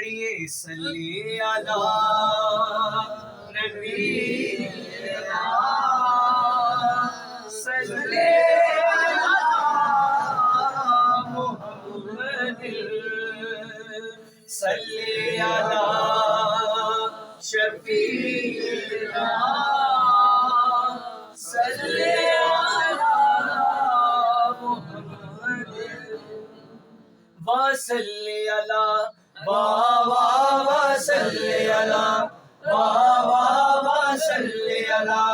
پڑھیے صلی علی نبی صلی علی محمد صلی علی شفیعنا صلی علی محمد وصلی علی وصلی علی وصلی علی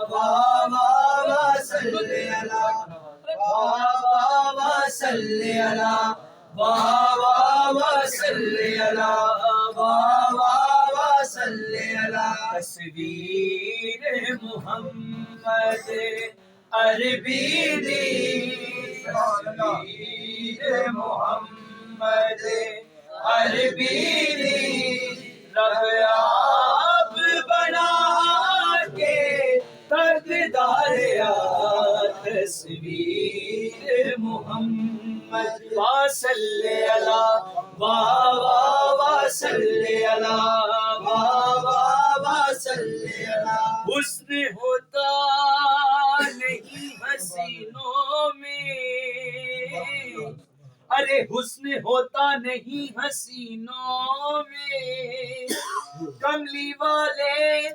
وصلی علی وصلی علی وصلی علی وصلی علی تصویر محمد عربی دی تصویر محمد عربی دی رب آپ بنا کے تقدار تصویر محمد وصلی علی وصلی علی وصلی علی حسن ہوتا نہیں حسینوں میں ارے حسن ہوتا نہیں حسینوں میں کملی والے